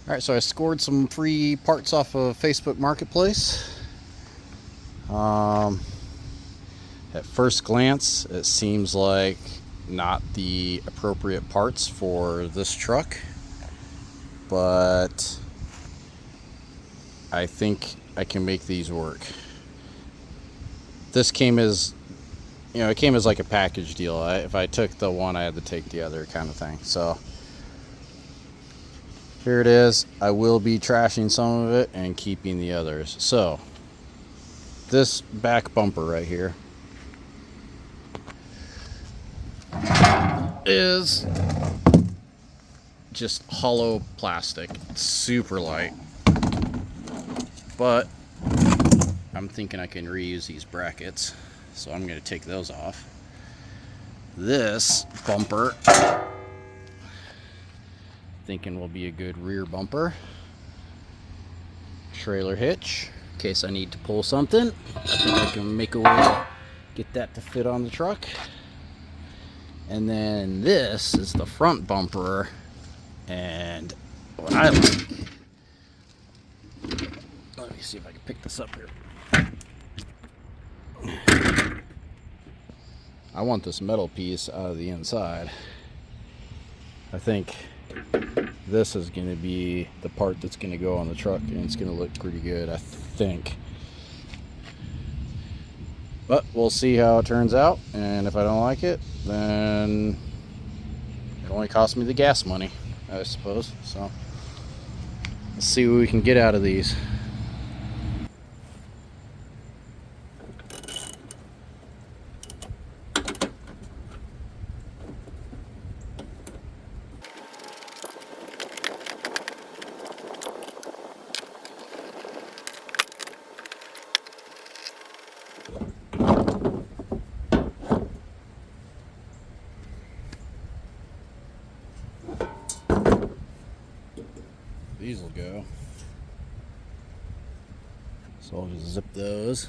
All right, so I scored some free parts off of Facebook Marketplace. Um, at first glance, it seems like not the appropriate parts for this truck, but I think I can make these work. This came as, it came as like a package deal. If I took the one, I had to take the other kind of thing. So here it is. I will be trashing some of it and keeping the others. So this back bumper right here is just hollow plastic. It's super light, but I'm thinking I can reuse these brackets, so I'm going to take those off. This bumper, thinking will be a good rear bumper. Trailer hitch, in case I need to pull something. I think I can make a way to get that to fit on the truck. And then this is the front bumper, and what I like, let me see if I can pick this up here. I want this metal piece out of the inside. I think this is going to be the part that's going to go on the truck, and it's going to look pretty good, I think. But we'll see how it turns out, and if I don't like it, then it only cost me the gas money, I suppose. So let's see what we can get out of these. These will go. So I'll just zip those.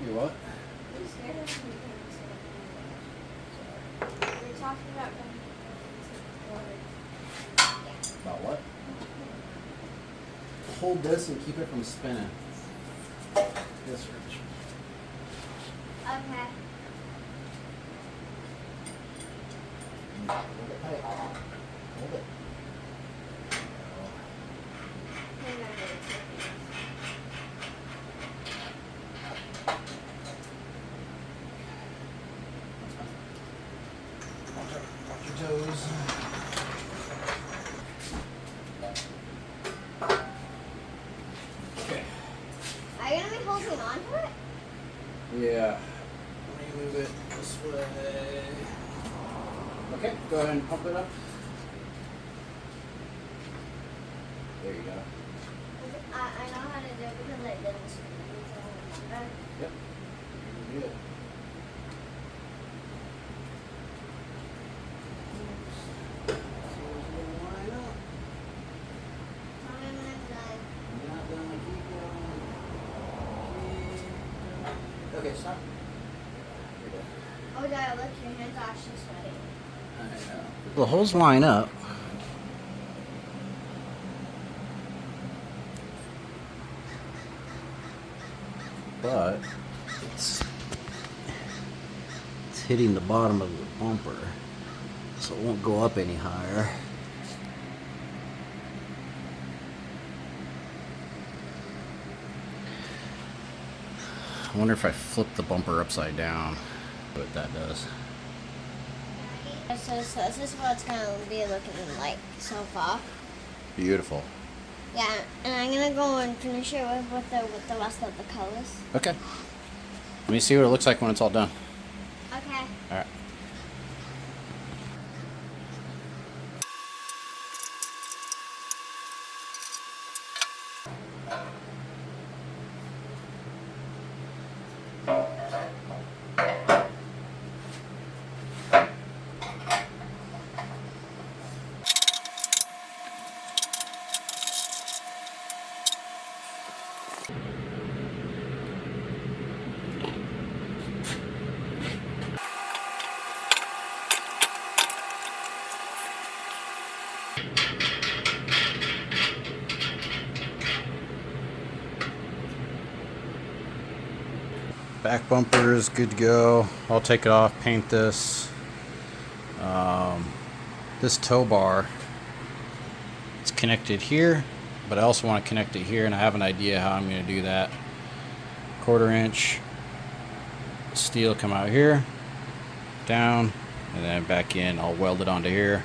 You what? I'm scared of him. We were talking about running into the water. About what? Hold this and keep it from spinning. This Rich. Okay. Hold it tight. Hold it. Watch your toes. Okay. Are you gonna be holding on to it? Yeah. Let me move it this way. Okay, go ahead and pump it up. There you go. I know how to do it because I did this. Yep. You do it. Tell me when I'm done. You're not done. Keep going. Okay, stop. You're done. Oh, Dad, look, your hands are actually sweating. I know. The holes line up. But it's hitting the bottom of the bumper, so it won't go up any higher. I wonder if I flip the bumper upside down, what that does. So this is what it's gonna be looking like so far. Beautiful. Yeah, and I'm gonna go and finish it with the rest of the colors. Okay. Let me see what it looks like when it's all done. Okay. All right. Back bumper is good to go. I'll take it off, paint this. This tow bar, it's connected here, but I also want to connect it here, and I have an idea how I'm going to do that. 1/4 inch steel come out here, down, and then back in. I'll weld it onto here,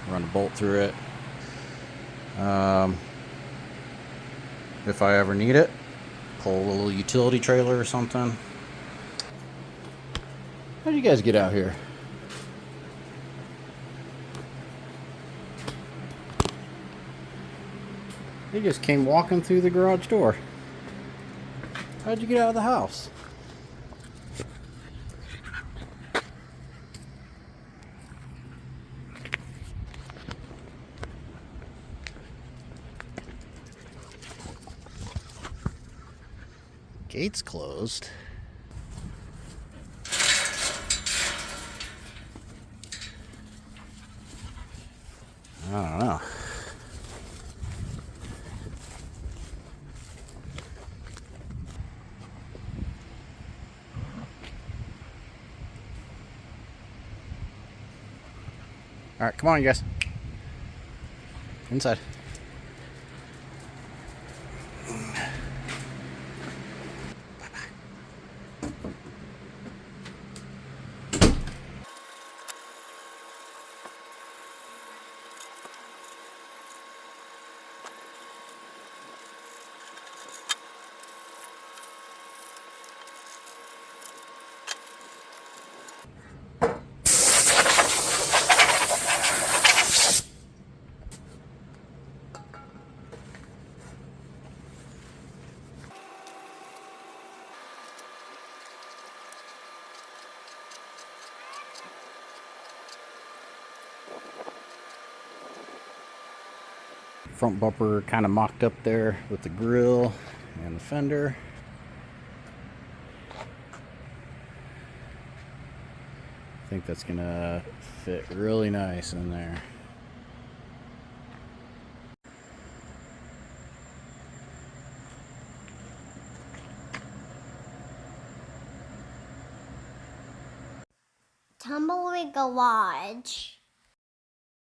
run a bolt through it. If I ever need it, pull a little utility trailer or something. How did you guys get out here? They just came walking through the garage door. How'd you get out of the house? Gate's closed. I don't know. All right, come on, you guys. Inside. Front bumper kind of mocked up there with the grill and the fender. think that's gonna fit really nice in there. Tumbleweed garage.